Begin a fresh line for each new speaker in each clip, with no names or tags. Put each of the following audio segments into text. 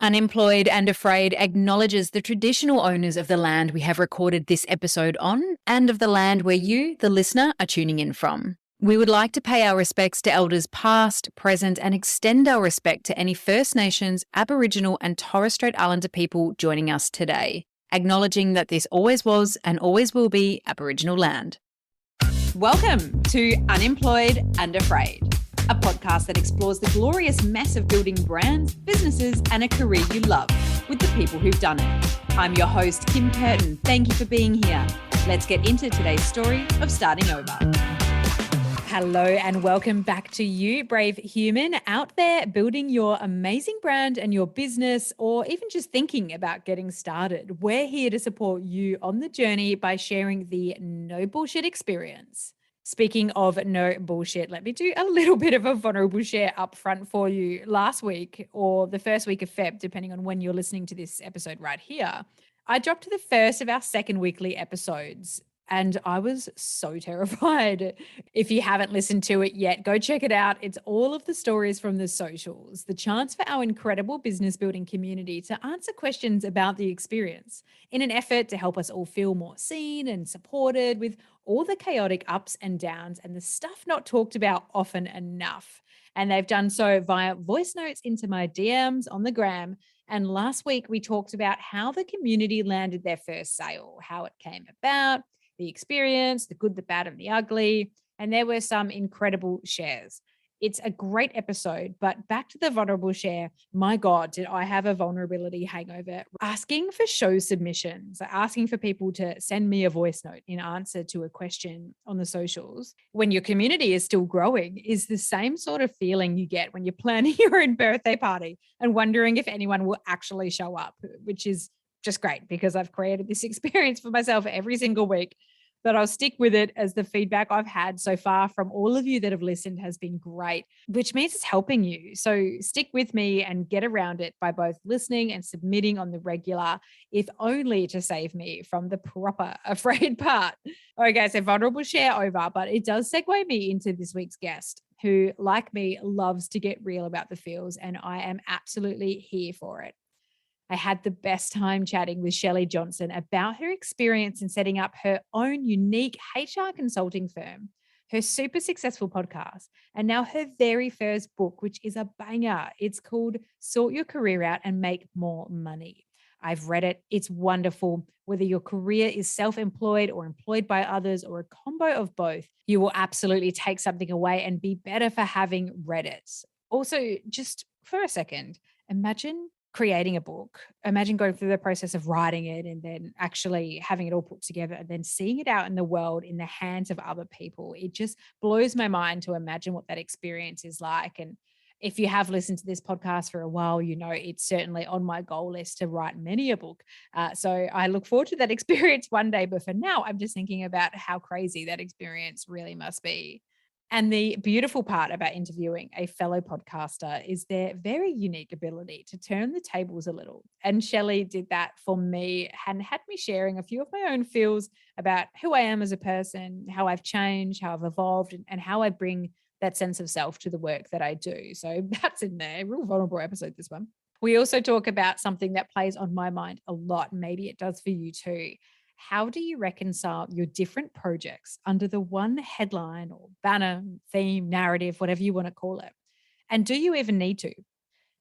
Unemployed and Afraid acknowledges the traditional owners of the land we have recorded this episode on and of the land where you, the listener, are tuning in from. We would like to pay our respects to elders past, present, and extend our respect to any First Nations, Aboriginal, and Torres Strait Islander people joining us today, acknowledging that this always was and always will be Aboriginal land.
Welcome to Unemployed and Afraid, a podcast that explores the glorious mess of building brands, businesses, and a career you love with the people who've done it. I'm your host, Kim Curtin. Thank you for being here. Let's get into today's story of starting over. Hello and welcome back to you, brave human out there building your amazing brand and your business, or even just thinking about getting started. We're here to support you on the journey by sharing the no bullshit experience. Speaking of no bullshit, let me do a little bit of a vulnerable share up front for you. Last week or the first week of Feb, depending on when you're listening to this episode right here, I dropped the first of our second weekly episodes. And I was so terrified. If you haven't listened to it yet, go check it out. It's all of the stories from the socials, the chance for our incredible business building community to answer questions about the experience in an effort to help us all feel more seen and supported with all the chaotic ups and downs and the stuff not talked about often enough. And they've done so via voice notes into my DMs on the gram. And last week we talked about how the community landed their first sale, how it came about, the experience, the good, the bad, and the ugly. And there were some incredible shares. It's a great episode, but back to the vulnerable share. My God, did I have a vulnerability hangover? Asking for show submissions, asking for people to send me a voice note in answer to a question on the socials when your community is still growing is the same sort of feeling you get when you're planning your own birthday party and wondering if anyone will actually show up, which is just great because I've created this experience for myself every single week. But I'll stick with it as the feedback I've had so far from all of you that have listened has been great, which means it's helping you. So stick with me and get around it by both listening and submitting on the regular, if only to save me from the proper afraid part. Okay, so vulnerable share over, but it does segue me into this week's guest, who, like me, loves to get real about the feels, and I am absolutely here for it. I had the best time chatting with Shelley Johnson about her experience in setting up her own unique HR consulting firm, her super successful podcast, and now her very first book, which is a banger. It's called Sort Your Career Out and Make More Money. I've read it. It's wonderful. Whether your career is self-employed or employed by others or a combo of both, you will absolutely take something away and be better for having read it. Also, just for a second, imagine creating a book. Imagine going through the process of writing it and then actually having it all put together and then seeing it out in the world in the hands of other people. It just blows my mind to imagine what that experience is like. And if you have listened to this podcast for a while, you know it's certainly on my goal list to write many a book. So I look forward to that experience one day. But for now, I'm just thinking about how crazy that experience really must be. And the beautiful part about interviewing a fellow podcaster is their very unique ability to turn the tables a little. And Shelley did that for me and had me sharing a few of my own feels about who I am as a person, how I've changed, how I've evolved, and how I bring that sense of self to the work that I do. So that's in there. Real vulnerable episode, this one. We also talk about something that plays on my mind a lot. Maybe it does for you too. How do you reconcile your different projects under the one headline or banner, theme, narrative, whatever you want to call it? And do you even need to?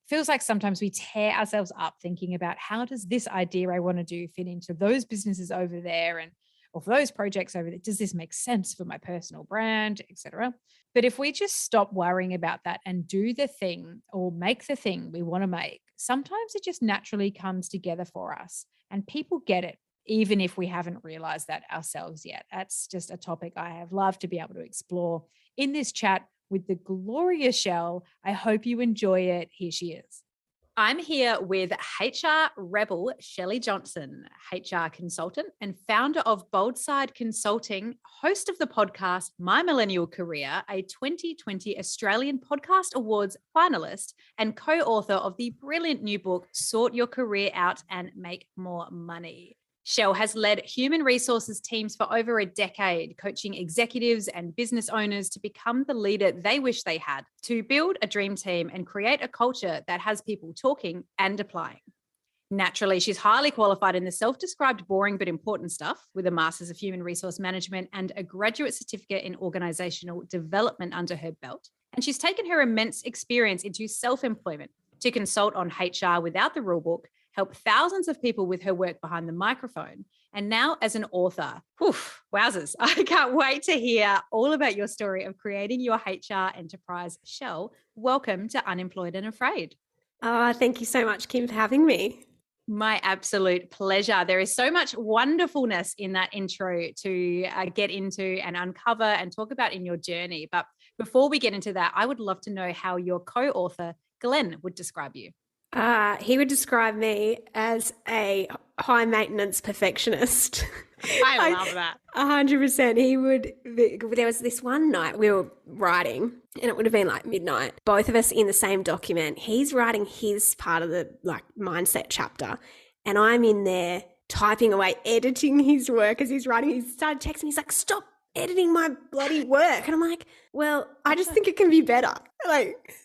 Feels like sometimes we tear ourselves up thinking about how does this idea I want to do fit into those businesses over there and or for those projects over there? Does this make sense for my personal brand, etc.? But if we just stop worrying about that and do the thing or make the thing we want to make, sometimes it just naturally comes together for us and people get it, even if we haven't realized that ourselves yet. That's just a topic I have loved to be able to explore in this chat with the glorious Shell. I hope you enjoy it. Here she is. I'm here with HR rebel Shelley Johnson, HR consultant and founder of Boldside Consulting, host of the podcast My Millennial Career, a 2020 Australian Podcast Awards finalist, and co-author of the brilliant new book, Sort Your Career Out and Make More Money. Shell has led human resources teams for over a decade, coaching executives and business owners to become the leader they wish they had, to build a dream team and create a culture that has people talking and applying. Naturally, she's highly qualified in the self-described boring but important stuff, with a Master's of Human Resource Management and a graduate certificate in organizational development under her belt. And she's taken her immense experience into self-employment to consult on HR without the rulebook, help thousands of people with her work behind the microphone, and now as an author. Wowzers. I can't wait to hear all about your story of creating your HR enterprise, Shell. Welcome to Unemployed and Afraid.
Thank you so much, Kim, for having me.
My absolute pleasure. There is so much wonderfulness in that intro to get into and uncover and talk about in your journey. But before we get into that, I would love to know how your co-author, Glenn, would describe you.
He would describe me as a high maintenance perfectionist.
I love that.
100%. There was this one night we were writing and it would have been like midnight, both of us in the same document. He's writing his part of the mindset chapter and I'm in there typing away, editing his work as he's writing. He started texting. He's like, stop editing my bloody work. And I'm like, well, I just think it can be better.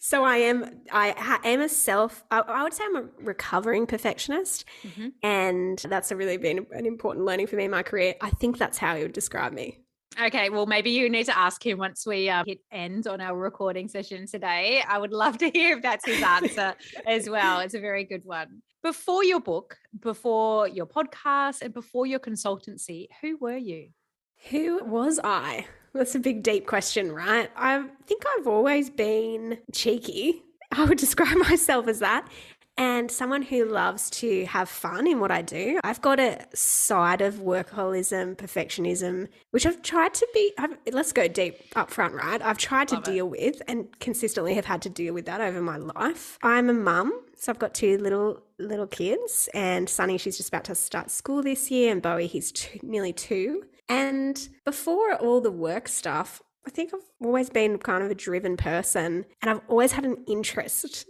So I am a I would say I'm a recovering perfectionist. Mm-hmm. And that's really been an important learning for me in my career. I think that's how he would describe me.
Okay, well, maybe you need to ask him once we hit end on our recording session today. I would love to hear if that's his answer as well. It's a very good one. Before your book, before your podcast, and before your consultancy, who were you?
Who was I? That's a big, deep question, right? I think I've always been cheeky. I would describe myself as that. And someone who loves to have fun in what I do. I've got a side of workaholism, perfectionism, which I've tried to be, let's go deep up front, right? I've tried to deal with and consistently have had to deal with that over my life. I'm a mum. So I've got two little kids, and Sunny, she's just about to start school this year, and Bowie, he's nearly 2. And before all the work stuff, I think I've always been kind of a driven person, and I've always had an interest.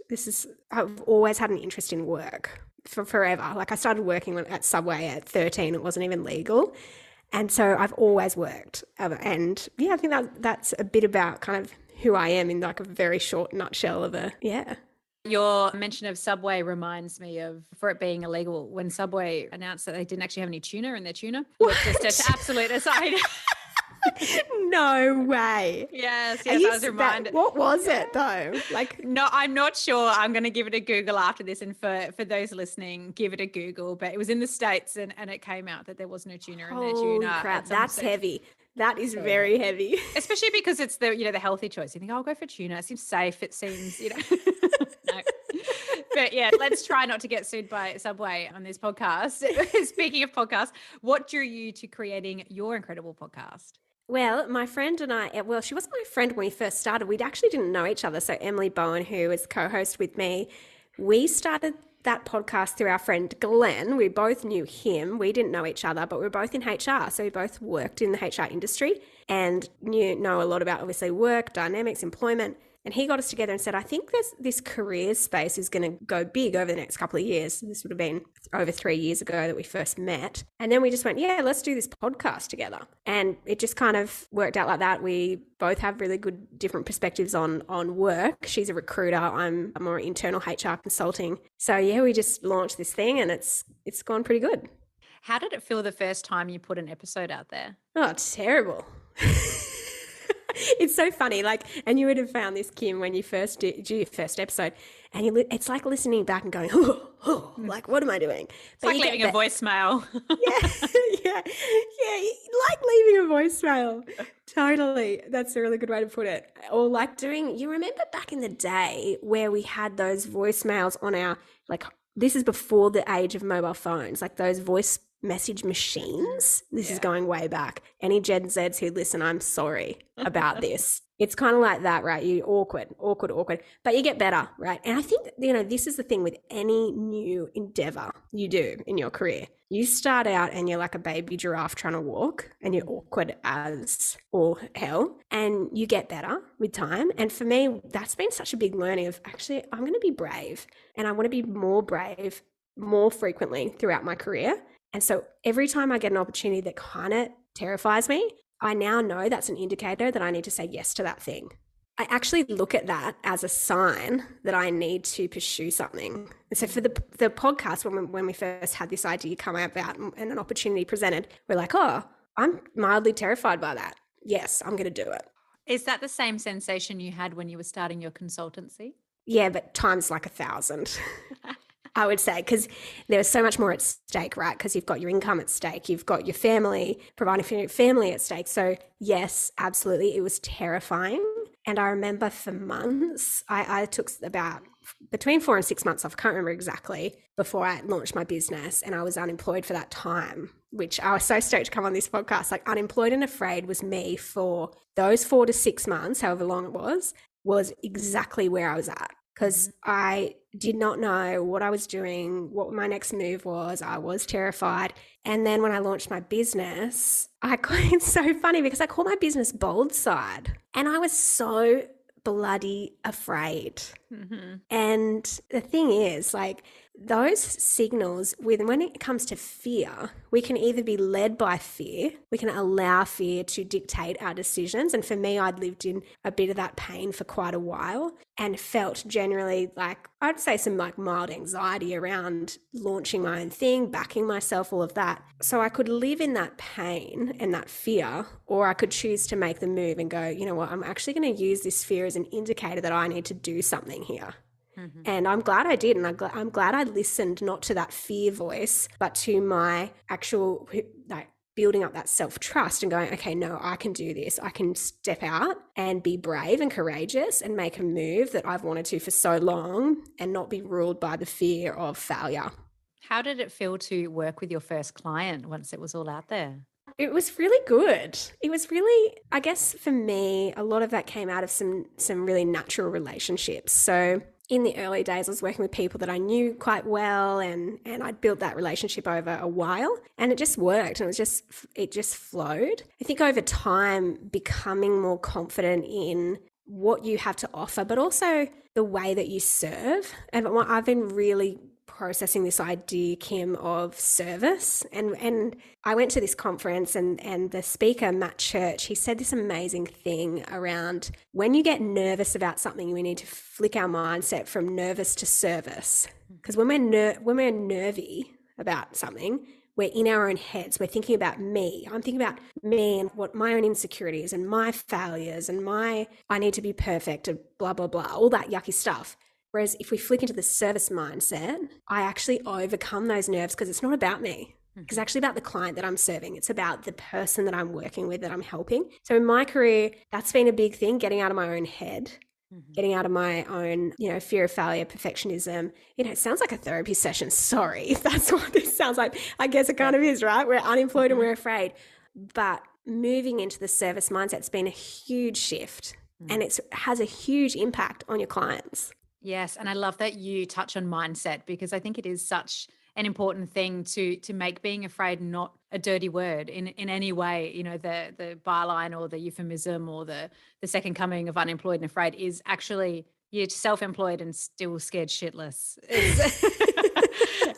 I've always had an interest in work for forever. I started working at Subway at 13. It wasn't even legal. And so I've always worked. And yeah, I think that's a bit about kind of who I am in a very short nutshell of
Your mention of Subway reminds me of, for it being illegal, when Subway announced that they didn't actually have any tuna in their tuna. Just an absolute aside.
No way.
Yes, I was reminded.
What was it though?
No, I'm not sure. I'm going to give it a Google after this. And for those listening, give it a Google. But it was in the States and it came out that there was no tuna in their tuna.
Holy crap, that's heavy. That is very heavy.
Especially because it's the healthy choice. You think, I'll go for tuna. It seems safe. It seems, no. But yeah, let's try not to get sued by Subway on this podcast. Speaking of podcasts, what drew you to creating your incredible podcast?
Well, my friend and I, she wasn't my friend when we first started. We actually didn't know each other. So Emily Bowen, who is co-host with me, we started that podcast through our friend Glenn. We both knew him. We didn't know each other, but we were both in HR. So we both worked in the HR industry and know a lot about obviously work, dynamics, employment. And he got us together and said, I think this career space is going to go big over the next couple of years. This would have been over 3 years ago that we first met. And then we just went, yeah, let's do this podcast together. And it just kind of worked out like that. We both have really good different perspectives on work. She's a recruiter. I'm more internal HR consulting. So yeah, we just launched this thing and it's gone pretty good.
How did it feel the first time you put an episode out there?
Oh, it's terrible. It's so funny, and you would have found this, Kim, when you first do your first episode, and it's like listening back and going, what am I doing?
It's like leaving a voicemail.
yeah, like leaving a voicemail. Totally. That's a really good way to put it. Or you remember back in the day where we had those voicemails on our, this is before the age of mobile phones, those voice message machines. This is going way back. Any Gen Zs who listen, I'm sorry about this. It's kind of like that, right? You awkward, but you get better, right? And I think, this is the thing with any new endeavor you do in your career. You start out and you're like a baby giraffe trying to walk and you're awkward as all hell, and you get better with time. And for me, that's been such a big learning of actually, I'm going to be brave, and I want to be more brave more frequently throughout my career. And so every time I get an opportunity that kind of terrifies me, I now know that's an indicator that I need to say yes to that thing. I actually look at that as a sign that I need to pursue something. And so for the podcast, when we first had this idea come about and an opportunity presented, we're like, oh, I'm mildly terrified by that. Yes, I'm going to do it.
Is that the same sensation you had when you were starting your consultancy?
Yeah, but times like 1,000. I would say, because there's so much more at stake, right? Because you've got your income at stake, you've got your family, providing for your family at stake. So yes, absolutely, it was terrifying. And I remember for months, I took about between 4 and 6 months off, I can't remember exactly, before I launched my business, and I was unemployed for that time, which I was so stoked to come on this podcast. Like, unemployed and afraid was me for those 4 to 6 months, however long it was exactly where I was at. Because I did not know what I was doing, what my next move was. I was terrified. And then when I launched my business, it's so funny because I call my business Bold Side. And I was so bloody afraid. Mm-hmm. And the thing is, like, those signals, when it comes to fear, we can either be led by fear, we can allow fear to dictate our decisions. And for me, I'd lived in a bit of that pain for quite a while and felt generally like, I'd say some like mild anxiety around launching my own thing, backing myself, all of that. So I could live in that pain and that fear, or I could choose to make the move and go, you know what, I'm actually going to use this fear as an indicator that I need to do something here. Mm-hmm. And I'm glad I did. And I'm glad I listened not to that fear voice, but to my actual, like, building up that self-trust and going, okay, no, I can do this. I can step out and be brave and courageous and make a move that I've wanted to for so long and not be ruled by the fear of failure.
How did it feel to work with your first client once it was all out there?
It was really good. It was really, I guess for me, a lot of that came out of some really natural relationships. So in the early days, I was working with people that I knew quite well, and I'd built that relationship over a while, and it just worked, and it just flowed. I think over time, becoming more confident in what you have to offer, but also the way that you serve. And I've been really processing this idea, Kim, of service. And I went to this conference and the speaker, Matt Church, he said this amazing thing around when you get nervous about something, we need to flick our mindset from nervous to service. Because when we're nervy about something, we're in our own heads. We're thinking about me. I'm thinking about me and what my own insecurities and my failures and I need to be perfect and blah, blah, blah, all that yucky stuff. Whereas if we flick into the service mindset, I actually overcome those nerves because it's not about me. It's actually about the client that I'm serving. It's about the person that I'm working with, that I'm helping. So in my career, that's been a big thing, getting out of my own head, getting out of my own, fear of failure, perfectionism. It sounds like a therapy session. Sorry if that's what this sounds like. I guess it kind of is, right? We're unemployed and we're afraid. But moving into the service mindset's been a huge shift, and it has a huge impact on your clients.
Yes, and I love that you touch on mindset, because I think it is such an important thing to make being afraid not a dirty word in any way. The byline or the euphemism or the second coming of unemployed and afraid is actually you're self-employed and still scared shitless.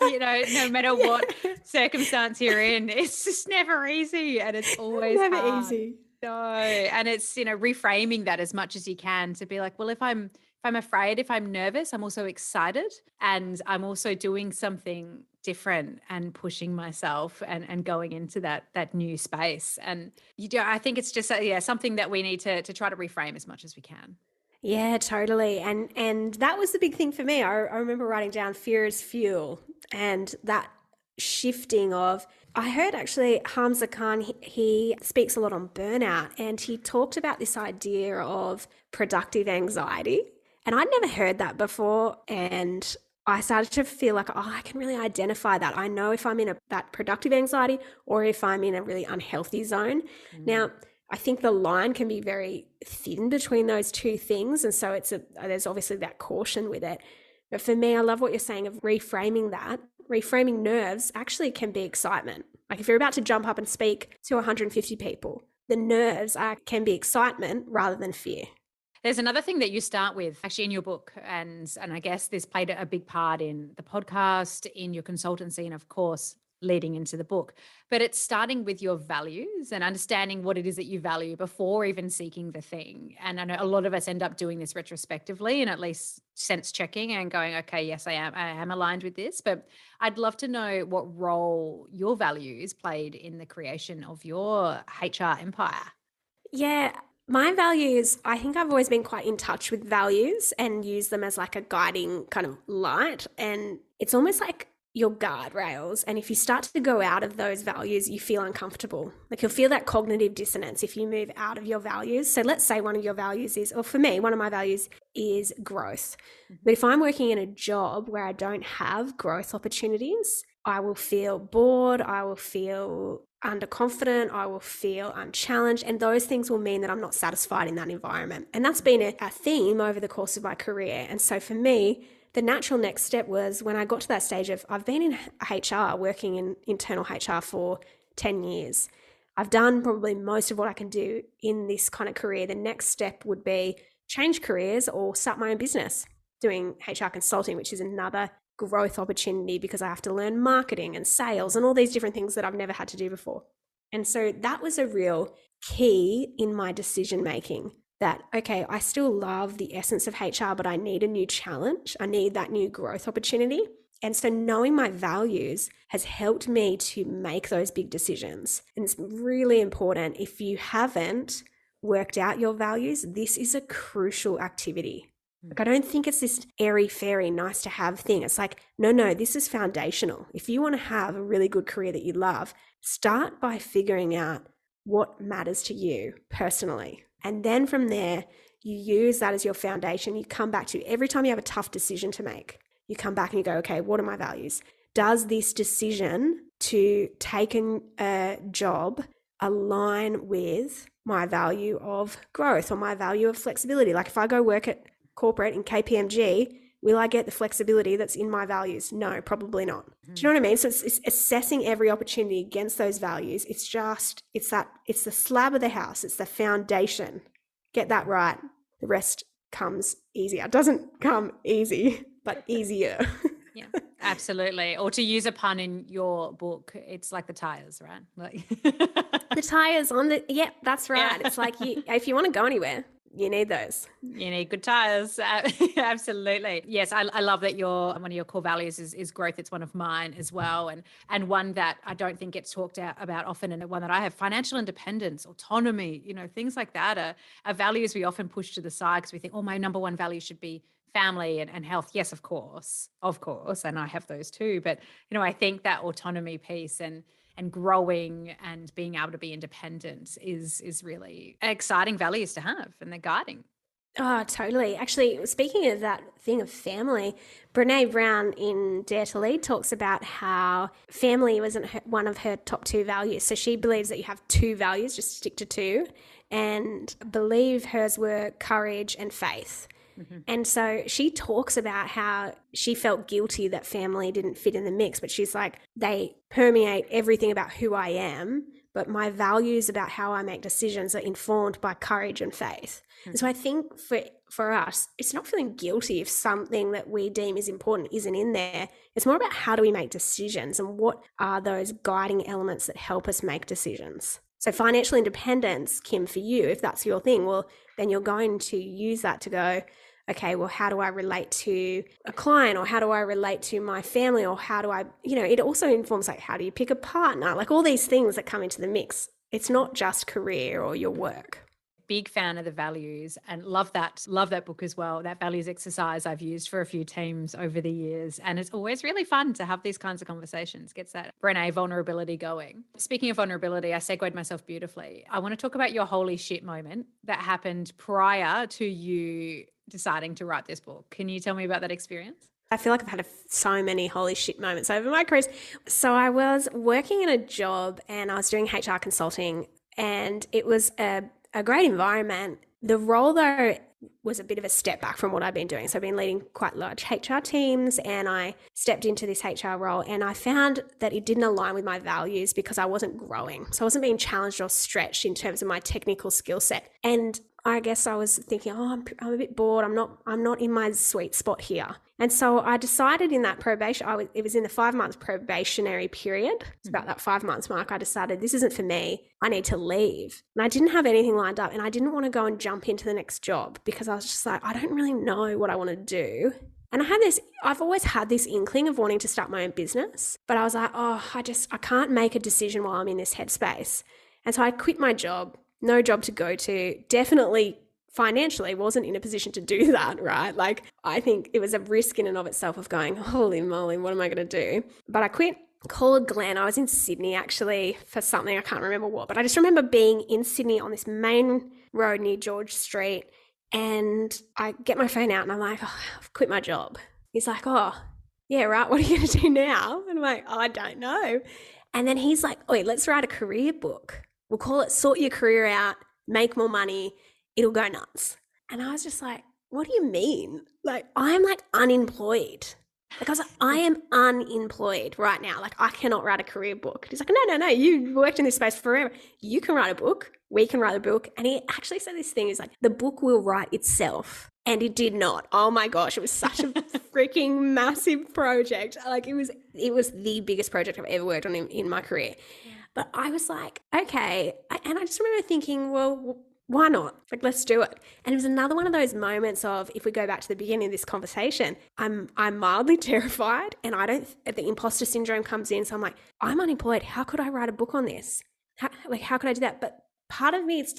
No matter what circumstance you're in, it's just never easy, and it's always
never
hard.
easy.
No, and it's reframing that as much as you can to be like, well, if I'm afraid, if I'm nervous, I'm also excited, and I'm also doing something different and pushing myself and going into that new space. And I think it's just something that we need to try to reframe as much as we can.
Yeah, totally. And that was the big thing for me. I remember writing down fear is fuel, and that shifting of, I heard actually Hamza Khan, he speaks a lot on burnout, and he talked about this idea of productive anxiety. And I'd never heard that before. And I started to feel like, I can really identify that. I know if I'm in that productive anxiety or if I'm in a really unhealthy zone. Now, I think the line can be very thin between those two things. And so there's obviously that caution with it. But for me, I love what you're saying of reframing that. Reframing nerves actually can be excitement. Like if you're about to jump up and speak to 150 people, the nerves can be excitement rather than fear.
There's another thing that you start with actually in your book, and I guess this played a big part in the podcast, in your consultancy, and of course leading into the book. But it's starting with your values and understanding what it is that you value before even seeking the thing. And I know a lot of us end up doing this retrospectively and at least sense checking and going, okay, yes, I am aligned with this. But I'd love to know what role your values played in the creation of your HR empire.
Yeah, my values, I think I've always been quite in touch with values and use them as like a guiding kind of light. And it's almost like your guardrails. And if you start to go out of those values, you feel uncomfortable. Like you'll feel that cognitive dissonance if you move out of your values. So let's say one of your values is, or for me, one of my values is growth. But if I'm working in a job where I don't have growth opportunities, I will feel bored, I will feel underconfident, I will feel unchallenged, and those things will mean that I'm not satisfied in that environment. And that's been a theme over the course of my career. And so for me, the natural next step was when I got to that stage of, I've been in HR, working in internal HR for 10 years. I've done probably most of what I can do in this kind of career. The next step would be change careers or start my own business doing HR consulting, which is another growth opportunity because I have to learn marketing and sales and all these different things that I've never had to do before. And so that was a real key in my decision making, that, okay, I still love the essence of HR, but I need a new challenge. I need that new growth opportunity. And so knowing my values has helped me to make those big decisions. And it's really important, if you haven't worked out your values, this is a crucial activity. Like, I don't think it's this airy-fairy, nice to have thing. It's like, no, this is foundational. If you want to have a really good career that you love, start by figuring out what matters to you personally. And then from there, you use that as your foundation. You come back to every time you have a tough decision to make, you come back and you go, okay, what are my values? Does this decision to take a job align with my value of growth or my value of flexibility? Like if I go work at corporate in KPMG, will I get the flexibility that's in my values? No, probably not. Do you know what I mean? So it's assessing every opportunity against those values. It's the slab of the house. It's the foundation. Get that right. The rest comes easier. It doesn't come easy, but easier.
Yeah, absolutely. Or to use a pun in your book, it's like the tires, right? Like
the tires on the, yeah, that's right. Yeah. It's like if you want to go anywhere, you need those.
You need good tires. Absolutely. Yes, I love that one of your core values is growth. It's one of mine as well. And one that I don't think gets talked about often, and one that I have, financial independence, autonomy, things like that are values we often push to the side because we think, oh, my number one value should be family and health. Yes, of course. And I have those too. But, I think that autonomy piece and growing and being able to be independent is really exciting values to have, and they're guiding.
Oh, totally. Actually, speaking of that thing of family, Brene Brown in Dare to Lead talks about how family wasn't one of her top two values. So she believes that you have two values, just stick to two, and believe hers were courage and faith. Mm-hmm. And so she talks about how she felt guilty that family didn't fit in the mix, but she's like, they permeate everything about who I am, but my values about how I make decisions are informed by courage and faith. Mm-hmm. And so I think for us, it's not feeling guilty if something that we deem is important isn't in there. It's more about how do we make decisions and what are those guiding elements that help us make decisions. So financial independence, Kim, for you, if that's your thing, well, then you're going to use that to go, okay, well, how do I relate to a client, or how do I relate to my family, or how do I, it also informs like, how do you pick a partner? Like all these things that come into the mix. It's not just career or your work.
Big fan of the values, and love that book as well. That values exercise I've used for a few teams over the years, and it's always really fun to have these kinds of conversations. Gets that Brene vulnerability going. Speaking of vulnerability, I segued myself beautifully. I want to talk about your holy shit moment that happened prior to you deciding to write this book. Can you tell me about that experience?
I feel like I've had so many holy shit moments over my career. So I was working in a job and I was doing HR consulting, and it was a great environment. The role, though, was a bit of a step back from what I've been doing. So I've been leading quite large HR teams, and I stepped into this HR role, and I found that it didn't align with my values because I wasn't growing. So I wasn't being challenged or stretched in terms of my technical skill set. And I guess I was thinking, oh, I'm a bit bored. I'm not in my sweet spot here. And so I decided in that probation, it was in the 5 months probationary period. It's about that 5 months mark. I decided this isn't for me. I need to leave. And I didn't have anything lined up, and I didn't want to go and jump into the next job because I was just like, I don't really know what I want to do. And I've always had this inkling of wanting to start my own business, but I was like, oh, I can't make a decision while I'm in this headspace. And so I quit my job, no job to go to, definitely financially wasn't in a position to do that, right? Like, I think it was a risk in and of itself of going, holy moly, what am I going to do? But I quit, called Glenn. I was in Sydney actually for something, I can't remember what, but I just remember being in Sydney on this main road near George Street, and I get my phone out and I'm like, oh, I've quit my job. He's like, oh, yeah, right. What are you going to do now? And I'm like, oh, I don't know. And then he's like, wait, let's write a career book. We'll call it Sort Your Career Out, Make More Money. It'll go nuts. And I was just like, what do you mean? Like, I'm like unemployed. Like, I was like, I am unemployed right now. Like, I cannot write a career book. He's like, no, you've worked in this space forever. You can write a book. We can write a book. And he actually said this thing, is like, the book will write itself. And it did not. Oh my gosh, it was such a freaking massive project. Like, it was the biggest project I've ever worked on in my career. Yeah. But I was like, okay. And I just remember thinking, well, why not? Like, let's do it. And it was another one of those moments of, if we go back to the beginning of this conversation, I'm mildly terrified, and the imposter syndrome comes in. So I'm like, I'm unemployed. How could I write a book on this? How could I do that? But part of me, it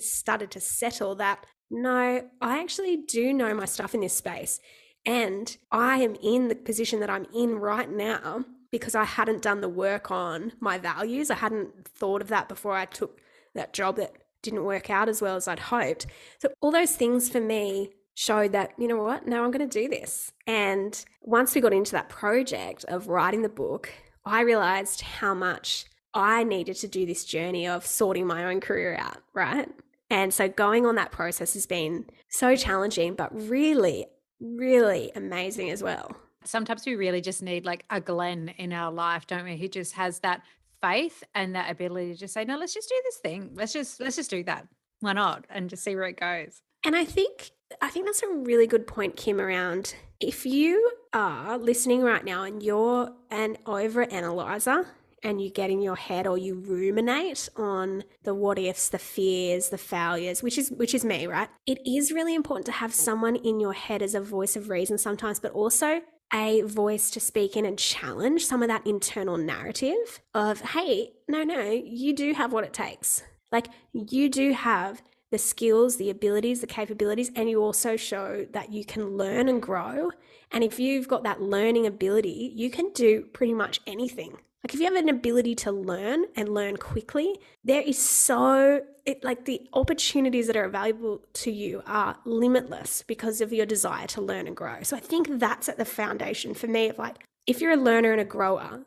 started to settle that, no, I actually do know my stuff in this space. And I am in the position that I'm in right now because I hadn't done the work on my values. I hadn't thought of that before I took that job that didn't work out as well as I'd hoped. So all those things for me showed that, you know what, now I'm going to do this. And once we got into that project of writing the book, I realized how much I needed to do this journey of sorting my own career out, right? And so going on that process has been so challenging, but really, really amazing as well.
Sometimes we really just need like a Glenn in our life, don't we? Who just has that faith and that ability to just say, no, let's just do this thing. Let's just do that. Why not? And just see where it goes.
And I think that's a really good point, Kim, around if you are listening right now and you're an overanalyzer and you get in your head or you ruminate on the what ifs, the fears, the failures, which is me, right? It is really important to have someone in your head as a voice of reason sometimes, but also a voice to speak in and challenge some of that internal narrative of, hey, no, you do have what it takes. Like, you do have the skills, the abilities, the capabilities, and you also show that you can learn and grow. And if you've got that learning ability, you can do pretty much anything. Like, if you have an ability to learn and learn quickly, there is the opportunities that are available to you are limitless because of your desire to learn and grow. So I think that's at the foundation for me of like, if you're a learner and a grower,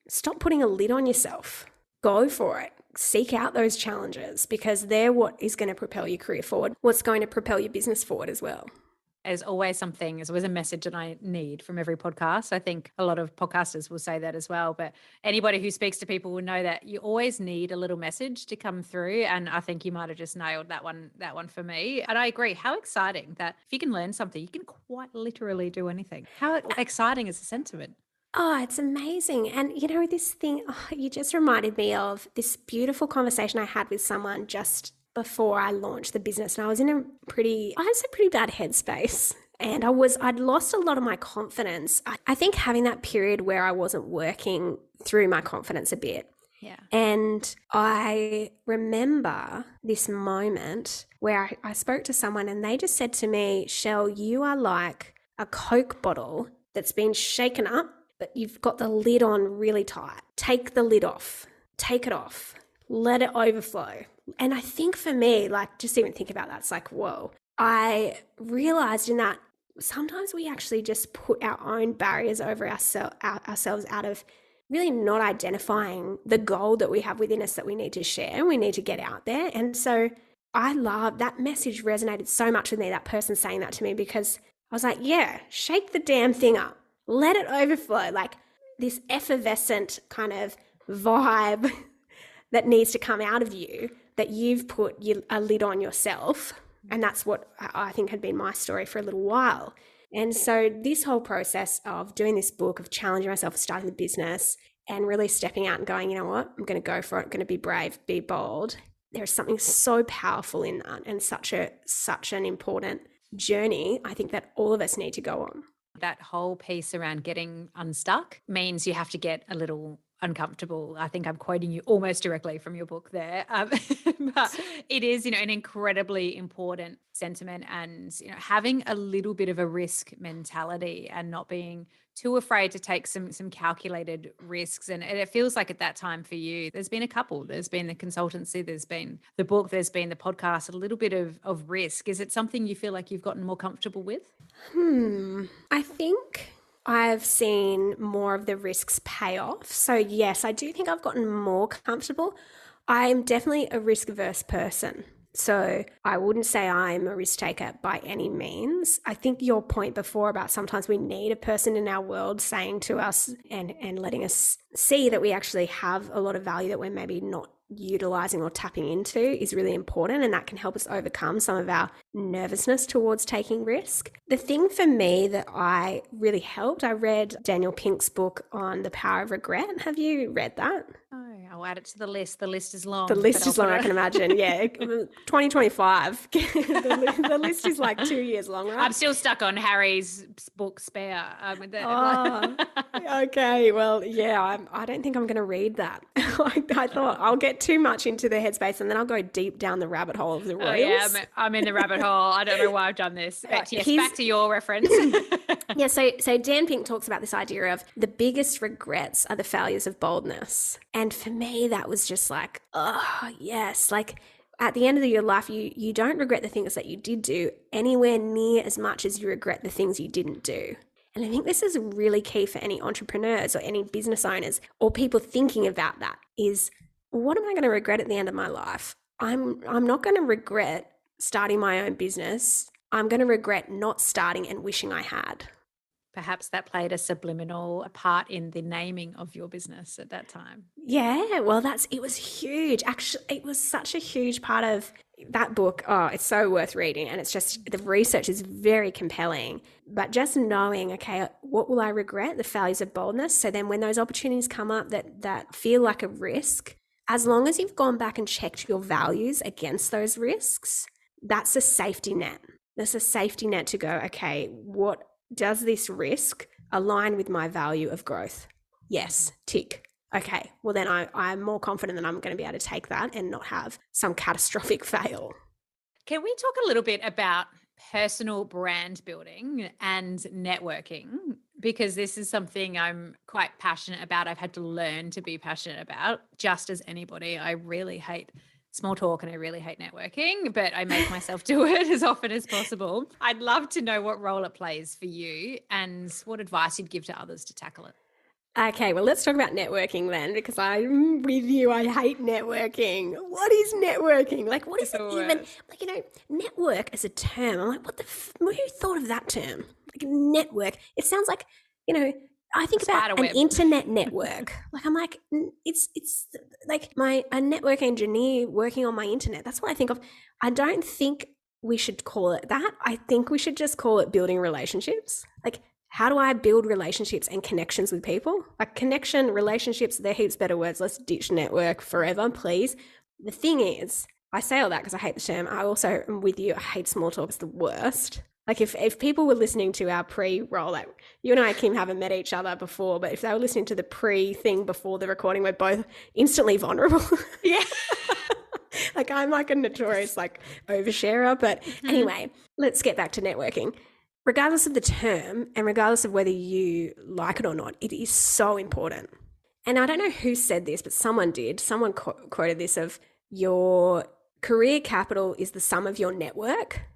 stop putting a lid on yourself. Go for it. Seek out those challenges because they're what is going to propel your career forward, what's going to propel your business forward as well.
There's always a message that I need from every podcast. I think a lot of podcasters will say that as well, but anybody who speaks to people will know that you always need a little message to come through. And I think you might have just nailed that one for me. And I agree. How exciting that if you can learn something, you can quite literally do anything. How exciting is the sentiment?
Oh, it's amazing. And this thing, you just reminded me of this beautiful conversation I had with someone just before I launched the business. And I was in a pretty bad headspace. And I'd lost a lot of my confidence. I think having that period where I wasn't working through my confidence a bit.
Yeah.
And I remember this moment where I spoke to someone and they just said to me, Shell, you are like a Coke bottle that's been shaken up, but you've got the lid on really tight. Take the lid off. Take it off. Let it overflow. And I think for me, like, just even think about that, it's like, whoa. I realized in that sometimes we actually just put our own barriers over ourselves out of really not identifying the goal that we have within us that we need to share and we need to get out there. And so I love that message, resonated so much with me, that person saying that to me, because I was like, yeah, shake the damn thing up. Let it overflow. Like this effervescent kind of vibe that needs to come out of you, that you've put a lid on yourself. And that's what I think had been my story for a little while. And so this whole process of doing this book, of challenging myself, of starting the business and really stepping out and going, you know what, I'm going to go for it. I'm going to be brave, be bold. There's something so powerful in that, and such an important journey I think that all of us need to go on.
That whole piece around getting unstuck means you have to get a little uncomfortable. I think I'm quoting you almost directly from your book there. But it is, an incredibly important sentiment, and, having a little bit of a risk mentality and not being too afraid to take some calculated risks. And it feels like at that time for you, there's been a couple. There's been the consultancy, there's been the book, there's been the podcast, a little bit of risk. Is it something you feel like you've gotten more comfortable with?
I think I've seen more of the risks pay off. So yes, I do think I've gotten more comfortable. I'm definitely a risk-averse person. So I wouldn't say I'm a risk taker by any means. I think your point before about sometimes we need a person in our world saying to us and letting us see that we actually have a lot of value that we're maybe not utilizing or tapping into is really important, and that can help us overcome some of our nervousness towards taking risk. The thing for me that I really helped, I read Daniel Pink's book on the power of regret. Have you read that?
Oh, I'll add it to the list. The list is long.
The list is long, I can imagine. Yeah, 2025. the list is like 2 years long, right?
I'm still stuck on Harry's book Spare.
Okay. Well, yeah, I don't think I'm going to read that. I thought I'll get too much into the headspace and then I'll go deep down the rabbit hole of the royals.
Oh, yeah, I'm in the rabbit hole. I don't know why I've done this. But yes, back to your reference.
Yeah, so Dan Pink talks about this idea of the biggest regrets are the failures of boldness. And for me, that was just like, oh, yes. Like at the end of your life, you don't regret the things that you did do anywhere near as much as you regret the things you didn't do. And I think this is really key for any entrepreneurs or any business owners or people thinking about that is, what am I going to regret at the end of my life? I'm not going to regret starting my own business. I'm going to regret not starting and wishing I had.
Perhaps that played a subliminal part in the naming of your business at that time.
Yeah, well, it was huge. Actually, it was such a huge part of that book. Oh, it's so worth reading. And it's just, the research is very compelling. But just knowing, okay, what will I regret? The failures of boldness. So then when those opportunities come up that feel like a risk, as long as you've gone back and checked your values against those risks, that's a safety net. That's a safety net to go, okay, what does this risk align with my value of growth? Yes, tick. Okay, well then I'm more confident that I'm going to be able to take that and not have some catastrophic fail.
Can we talk a little bit about personal brand building and networking? Because this is something I'm quite passionate about. I've had to learn to be passionate about, just as anybody. I really hate small talk and I really hate networking, but I make myself do it as often as possible. I'd love to know what role it plays for you and what advice you'd give to others to tackle it.
Okay, well, let's talk about networking then, because I'm with you. I hate networking. What is networking? Like, what is it even? Like, network as a term. I'm like, who thought of that term? Like, network. It sounds like, I think about an internet network. Like, I'm like, it's like a network engineer working on my internet. That's what I think of. I don't think we should call it that. I think we should just call it building relationships. Like, how do I build relationships and connections with people? Like connection, relationships, they're heaps better words. Let's ditch network forever, please. The thing is, I say all that because I hate the term. I also am with you. I hate small talk. It's the worst. Like if people were listening to our pre-roll, like you and I, Kim, haven't met each other before, but if they were listening to the pre-thing before the recording, we're both instantly vulnerable.
Yeah.
Like I'm like a notorious like oversharer. But anyway, let's get back to networking. Regardless of the term and regardless of whether you like it or not, it is so important. And I don't know who said this, but someone did. Someone quoted this of your career capital is the sum of your network.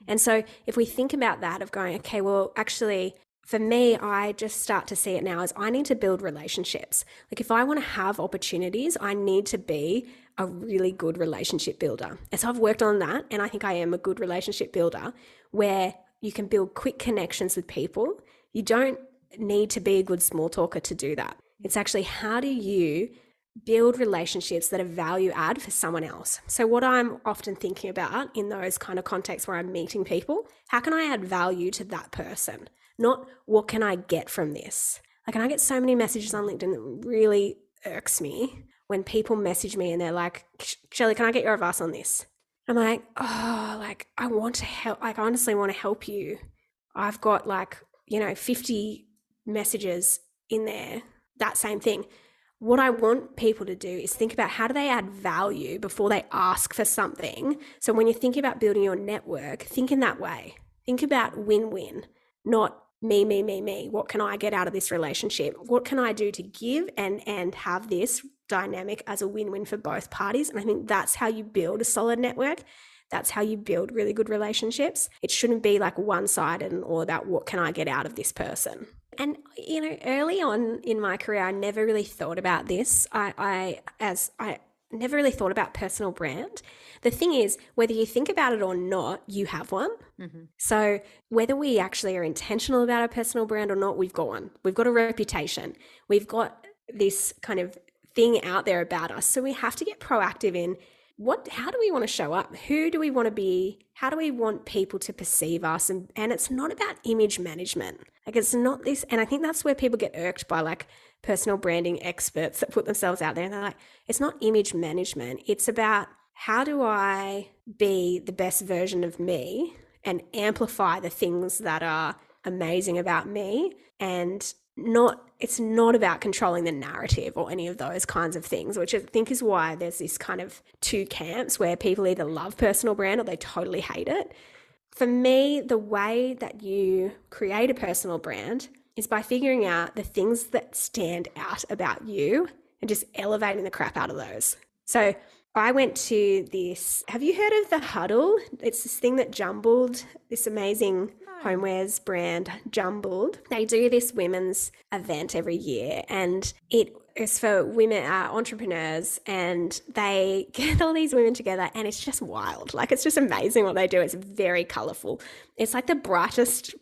And so if we think about that of going, okay, well, actually, for me, I just start to see it now as I need to build relationships. Like if I want to have opportunities, I need to be a really good relationship builder. And so I've worked on that, and I think I am a good relationship builder where you can build quick connections with people. You don't need to be a good small talker to do that. It's actually how do you build relationships that are value add for someone else. So what I'm often thinking about in those kind of contexts where I'm meeting people, how can I add value to that person? Not what can I get from this? Like, and I get so many messages on LinkedIn that really irks me when people message me and they're like, Shelley, can I get your advice on this? I'm like, oh, like I want to help. Like, I honestly want to help you. I've got 50 messages in there, that same thing. What I want people to do is think about how do they add value before they ask for something. So when you think about building your network, think in that way. Think about win-win, not me. What can I get out of this relationship? What can I do to give and have this dynamic as a win-win for both parties? And I think that's how you build a solid network. That's how you build really good relationships. It shouldn't be like one-sided and all about what can I get out of this person. And, early on in my career, I never really thought about this. I never really thought about personal brand. The thing is, whether you think about it or not, you have one. Mm-hmm. So whether we actually are intentional about our personal brand or not, we've got one. We've got a reputation. We've got this kind of thing out there about us. So we have to get proactive in how do we want to show up? Who do we want to be? How do we want people to perceive us? And it's not about image management. Like, it's not this. And I think that's where people get irked by like personal branding experts that put themselves out there. And they're like, it's not image management. It's about how do I be the best version of me and amplify the things that are amazing about me, and it's not about controlling the narrative or any of those kinds of things, which I think is why there's this kind of two camps where people either love personal brand or they totally hate it. For me, the way that you create a personal brand is by figuring out the things that stand out about you and just elevating the crap out of those. So I went to this, have you heard of The Huddle? It's this thing that Jumbled, this amazing homewares brand, Jumbled. They do this women's event every year, and it is for women entrepreneurs, and they get all these women together, and it's just wild. Like, it's just amazing what they do. It's very colorful. It's like the brightest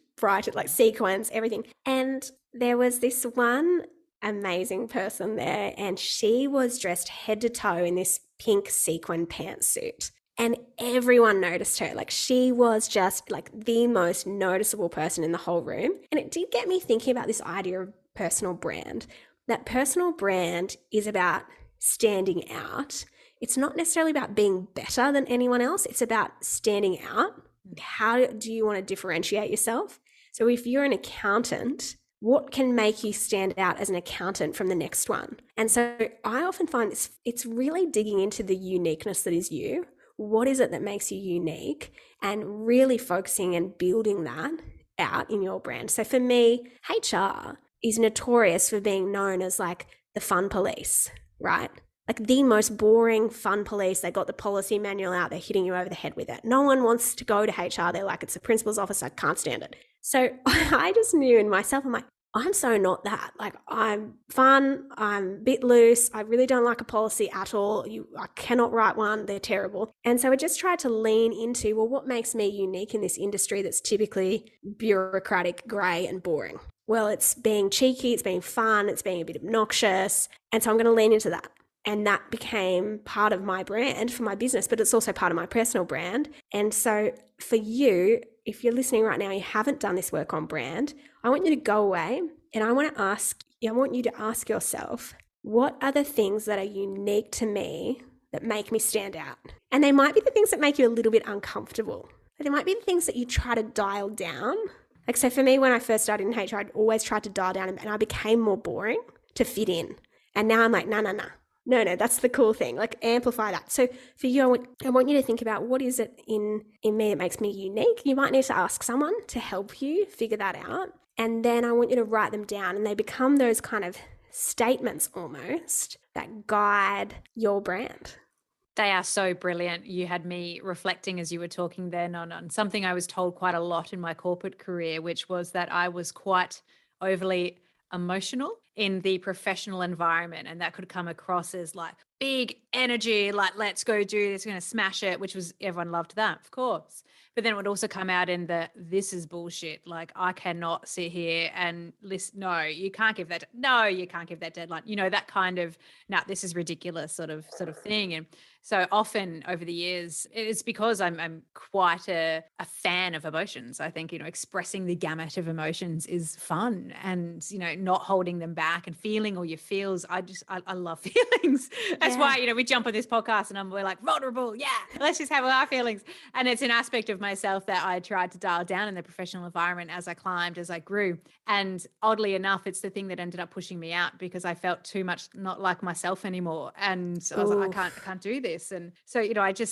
like sequins, everything. And there was this one amazing person there, and she was dressed head to toe in this pink sequin pantsuit. And everyone noticed her. Like, she was just like the most noticeable person in the whole room. And it did get me thinking about this idea of personal brand. That personal brand is about standing out. It's not necessarily about being better than anyone else. It's about standing out. How do you want to differentiate yourself? So if you're an accountant, what can make you stand out as an accountant from the next one? And so I often find it's really digging into the uniqueness that is you. What is it that makes you unique? And really focusing and building that out in your brand. So for me, HR is notorious for being known as like the fun police, right? Like the most boring fun police. They got the policy manual out, they're hitting you over the head with it. No one wants to go to HR. They're like, it's the principal's office, I can't stand it. So I just knew in myself, I'm like, I'm so not that. Like, I'm fun, I'm a bit loose, I really don't like a policy at all. I cannot write one, they're terrible. And so I just tried to lean into, well, what makes me unique in this industry that's typically bureaucratic, grey and boring? Well, it's being cheeky, it's being fun, it's being a bit obnoxious. And so I'm going to lean into that. And that became part of my brand for my business, but it's also part of my personal brand. And so for you, if you're listening right now, you haven't done this work on brand, I want you to go away and I want you to ask yourself, what are the things that are unique to me that make me stand out? And they might be the things that make you a little bit uncomfortable. They might be the things that you try to dial down. Like, so for me, when I first started in HR, I'd always tried to dial down and I became more boring to fit in. And now I'm like, no, that's the cool thing. Like, amplify that. So for you, I want you to think about what is it in me that makes me unique. You might need to ask someone to help you figure that out. And then I want you to write them down, and they become those kind of statements almost that guide your brand.
They are so brilliant. You had me reflecting as you were talking then on something I was told quite a lot in my corporate career, which was that I was quite overly emotional in the professional environment, and that could come across as like big energy, like, let's go do this, going to smash it, which was, everyone loved that, of course. But then it would also come out in this is bullshit. Like, I cannot sit here and listen. No, you can't give that. No, you can't give that deadline. That kind of, no, this is ridiculous sort of thing. And so often over the years, it's because I'm quite a fan of emotions. I think, expressing the gamut of emotions is fun, and, not holding them back and feeling all your feels. I love feelings. That's why, we jump on this podcast and we're like, vulnerable. Yeah, let's just have our feelings. And it's an aspect of myself that I tried to dial down in the professional environment as I climbed, as I grew. And oddly enough, it's the thing that ended up pushing me out, because I felt too much not like myself anymore. And I was like, I can't do this. And so,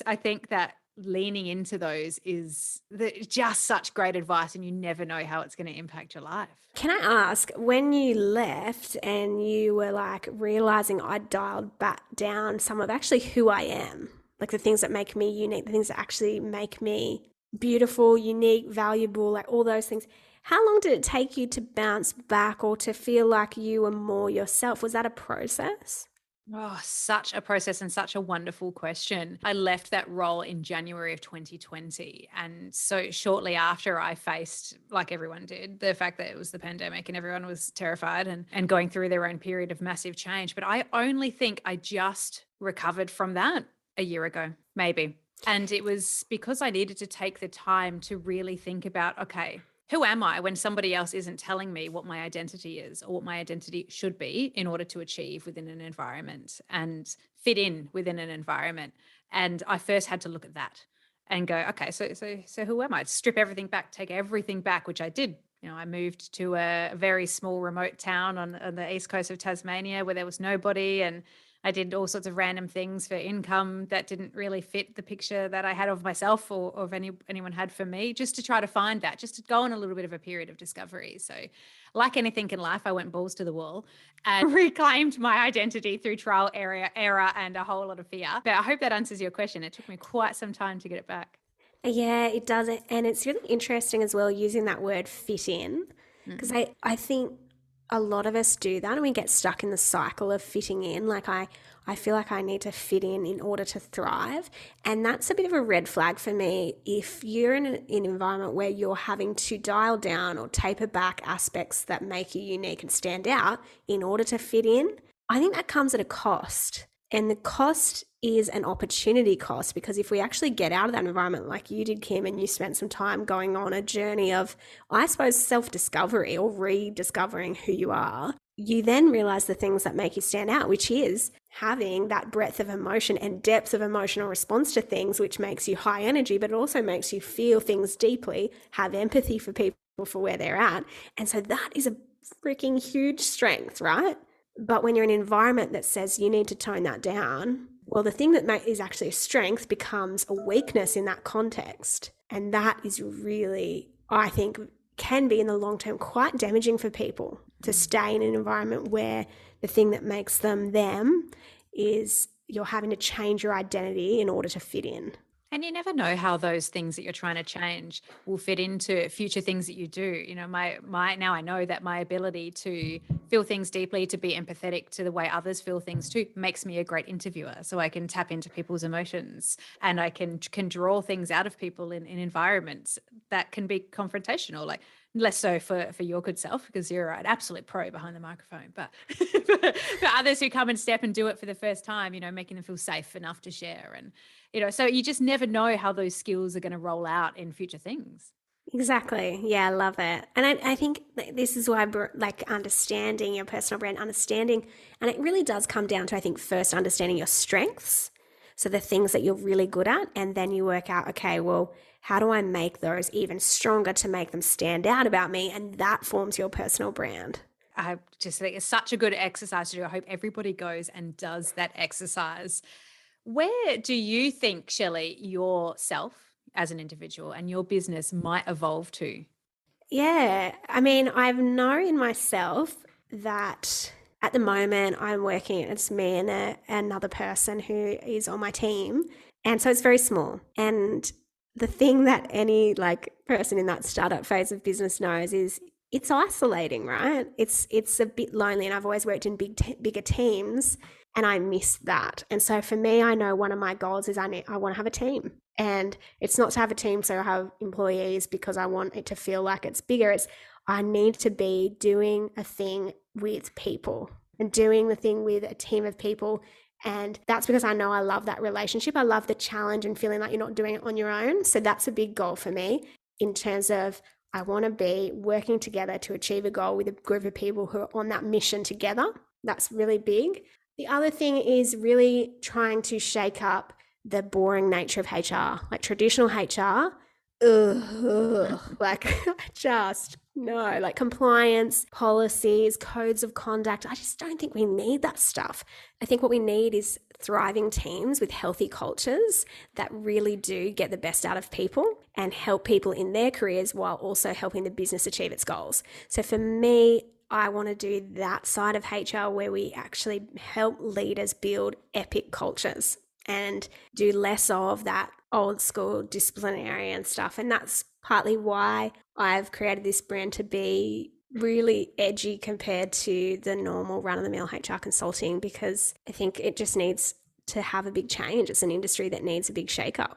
I think that leaning into those is just such great advice, and you never know how it's going to impact your life.
Can I ask, when you left and you were like realizing I dialed back down some of actually who I am, like the things that make me unique, the things that actually make me beautiful, unique, valuable, like all those things, how long did it take you to bounce back or to feel like you were more yourself? Was that a process?
Oh, such a process, and such a wonderful question. I left that role in January of 2020. And so shortly after, I faced, like everyone did, the fact that it was the pandemic and everyone was terrified and going through their own period of massive change. But I only think I just recovered from that a year ago, maybe. And it was because I needed to take the time to really think about, okay, who am I when somebody else isn't telling me what my identity is or what my identity should be in order to achieve within an environment and fit in within an environment? And I first had to look at that and go, okay, so who am I? Strip everything back, take everything back, which I did. I moved to a very small remote town on the east coast of Tasmania where there was nobody, and I did all sorts of random things for income that didn't really fit the picture that I had of myself or of anyone had for me, just to try to find that, just to go on a little bit of a period of discovery. So like anything in life, I went balls to the wall and reclaimed my identity through trial, error, and a whole lot of fear. But I hope that answers your question. It took me quite some time to get it back.
Yeah, it does. And it's really interesting as well using that word fit in, because I think a lot of us do that and we get stuck in the cycle of fitting in. Like I feel like I need to fit in order to thrive. And that's a bit of a red flag for me. If you're in an environment where you're having to dial down or taper back aspects that make you unique and stand out in order to fit in, I think that comes at a cost. And the cost is an opportunity cost, because if we actually get out of that environment like you did, Kim, and you spent some time going on a journey of, I suppose, self-discovery or rediscovering who you are, you then realize the things that make you stand out, which is having that breadth of emotion and depth of emotional response to things, which makes you high energy, but it also makes you feel things deeply, have empathy for people for where they're at. And so that is a freaking huge strength, right? But when you're in an environment that says you need to tone that down, well, the thing that is actually a strength becomes a weakness in that context. And that is really, I think, can be in the long term quite damaging for people to stay in an environment where the thing that makes them them is you're having to change your identity in order to fit in.
And you never know how those things that you're trying to change will fit into future things that you do. My now I know that my ability to feel things deeply, to be empathetic to the way others feel things too, makes me a great interviewer. So I can tap into people's emotions, and I can draw things out of people in environments that can be confrontational, like less so for your good self, because you're an absolute pro behind the microphone, but for others who come and step and do it for the first time, making them feel safe enough to share. And so you just never know how those skills are going to roll out in future things.
Exactly. Yeah, I love it. And I think this is why, like, understanding your personal brand, and it really does come down to, I think, first understanding your strengths. So the things that you're really good at, and then you work out, okay, well, how do I make those even stronger to make them stand out about me? And that forms your personal brand.
I just think it's such a good exercise to do. I hope everybody goes and does that exercise. Where do you think, Shelley, yourself as an individual and your business might evolve to?
Yeah, I mean, I know in myself that at the moment I'm working, it's me and another person who is on my team. And so it's very small. And the thing that any person in that startup phase of business knows is it's isolating, right? It's a bit lonely, and I've always worked in bigger teams, and I miss that. And so for me, I know one of my goals is I want to have a team, and it's not to have a team so I have employees because I want it to feel like it's bigger. It's I need to be doing a thing with people and doing the thing with a team of people. And that's because I know I love that relationship. I love the challenge and feeling like you're not doing it on your own. So that's a big goal for me in terms of I want to be working together to achieve a goal with a group of people who are on that mission together. That's really big. The other thing is really trying to shake up the boring nature of HR, like traditional HR. Like just no, like compliance, policies, codes of conduct. I just don't think we need that stuff. I think what we need is thriving teams with healthy cultures that really do get the best out of people and help people in their careers while also helping the business achieve its goals. So for me, I want to do that side of HR where we actually help leaders build epic cultures and do less of that old school disciplinarian stuff. And that's partly why I've created this brand to be really edgy compared to the normal run-of-the-mill HR consulting, because I think it just needs to have a big change. It's an industry that needs a big shake-up.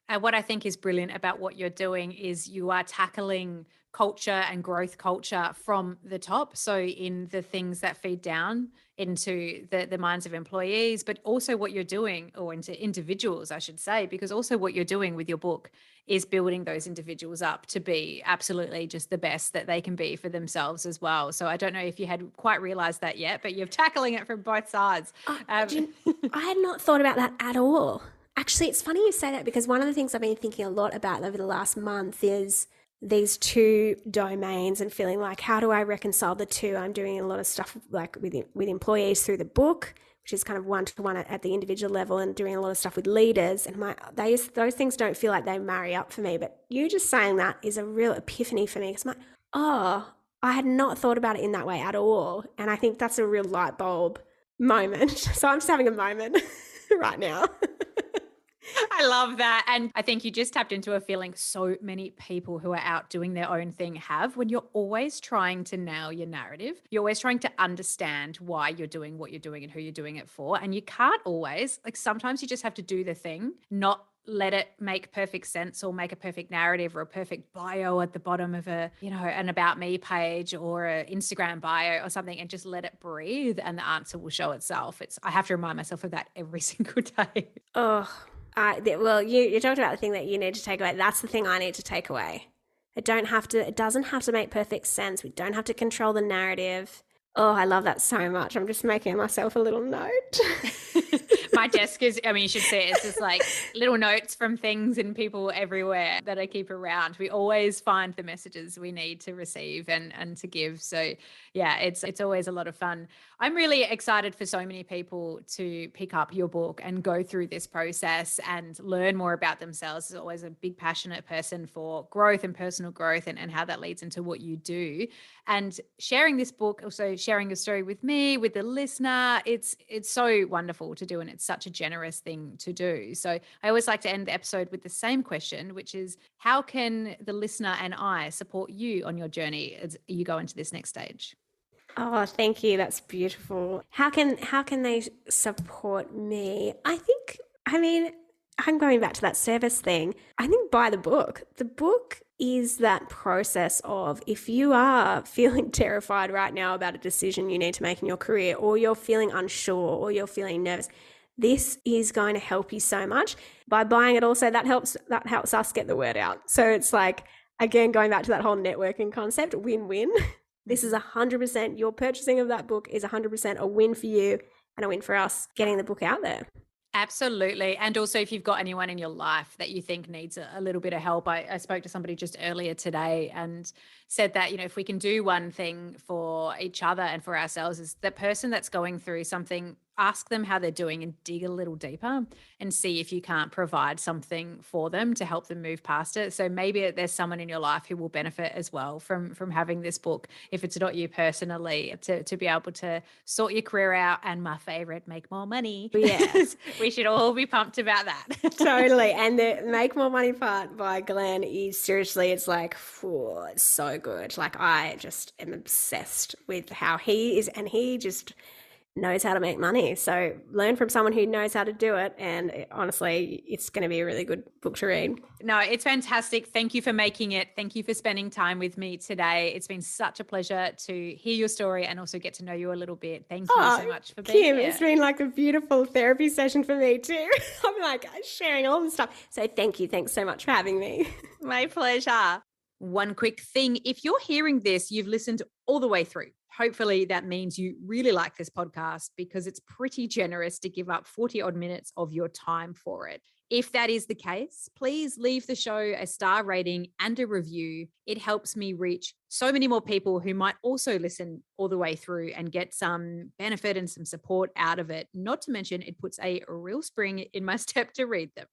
And what I think is brilliant about what you're doing is you are tackling culture and growth culture from the top. So in the things that feed down into the minds of employees, but also what you're doing, or into individuals, I should say, because also what you're doing with your book is building those individuals up to be absolutely just the best that they can be for themselves as well. So I don't know if you had quite realized that yet, but you're tackling it from both sides.
I had not thought about that at all. Actually, it's funny you say that, because one of the things I've been thinking a lot about over the last month is these two domains and feeling like, how do I reconcile the two? I'm doing a lot of stuff like with employees through the book, which is kind of one-to-one at the individual level, and doing a lot of stuff with leaders. And those things don't feel like they marry up for me. But you just saying that is a real epiphany for me, because I'm like, oh, I had not thought about it in that way at all. And I think that's a real light bulb moment. So I'm just having a moment right now.
I love that. And I think you just tapped into a feeling so many people who are out doing their own thing have. When you're always trying to nail your narrative, you're always trying to understand why you're doing what you're doing and who you're doing it for. And you can't always, like, sometimes you just have to do the thing, not let it make perfect sense or make a perfect narrative or a perfect bio at the bottom of a, an about me page or an Instagram bio or something, and just let it breathe, and the answer will show itself. I have to remind myself of that every single day.
Oh, well, you talked about the thing that you need to take away. That's the thing I need to take away. It doesn't have to make perfect sense. We don't have to control the narrative. Oh, I love that so much. I'm just making myself a little note.
My desk is, you should see it. It's just like little notes from things and people everywhere that I keep around. We always find the messages we need to receive and to give. So yeah, it's always a lot of fun. I'm really excited for so many people to pick up your book and go through this process and learn more about themselves. As always a big passionate person for growth and personal growth, and how that leads into what you do. And sharing this book, also sharing your story with me, with the listener, it's so wonderful to do, and it's such a generous thing to do. So I always like to end the episode with the same question, which is, how can the listener and I support you on your journey as you go into this next stage?
Oh, thank you. That's beautiful. How can they support me? I'm going back to that service thing. I think buy the book. The book is that process of, if you are feeling terrified right now about a decision you need to make in your career, or you're feeling unsure, or you're feeling nervous, this is going to help you so much. By buying it also, that helps us get the word out. So it's like, again, going back to that whole networking concept, win-win. This is 100%, your purchasing of that book is 100% a win for you and a win for us getting the book out there.
Absolutely. And also, if you've got anyone in your life that you think needs a little bit of help, I spoke to somebody just earlier today and said that, if we can do one thing for each other and for ourselves, is the person that's going through something
ask them how they're doing and dig a little deeper and see if you can't provide something for them to help them move past it. So maybe there's someone in your life who will benefit as well from having this book, if it's not you personally, to be able to sort your career out. And my favorite, make more money.
Yes.
We should all be pumped about that.
Totally. And the make more money part by Glenn is seriously, it's like, oh, it's so good. Like I just am obsessed with how he is, and he just knows how to make money. So learn from someone who knows how to do it. And honestly, it's going to be a really good book to read.
No, it's fantastic. Thank you for making it. Thank you for spending time with me today. It's been such a pleasure to hear your story and also get to know you a little bit. Thank you so much for being
Kim,
here.
It's been like a beautiful therapy session for me too. I'm like sharing all this stuff. So thank you. Thanks so much for having me.
My pleasure. One quick thing. If you're hearing this, you've listened all the way through. Hopefully that means you really like this podcast, because it's pretty generous to give up 40 odd minutes of your time for it. If that is the case, please leave the show a star rating and a review. It helps me reach so many more people who might also listen all the way through and get some benefit and some support out of it. Not to mention, it puts a real spring in my step to read them.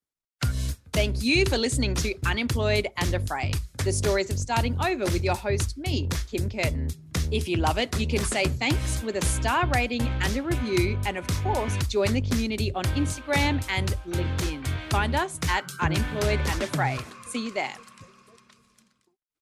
Thank you for listening to Unemployed and Afraid, the stories of starting over with your host, me, Kim Curtin. If you love it, you can say thanks with a star rating and a review. And of course, join the community on Instagram and LinkedIn. Find us at Unemployed and Afraid. See you there.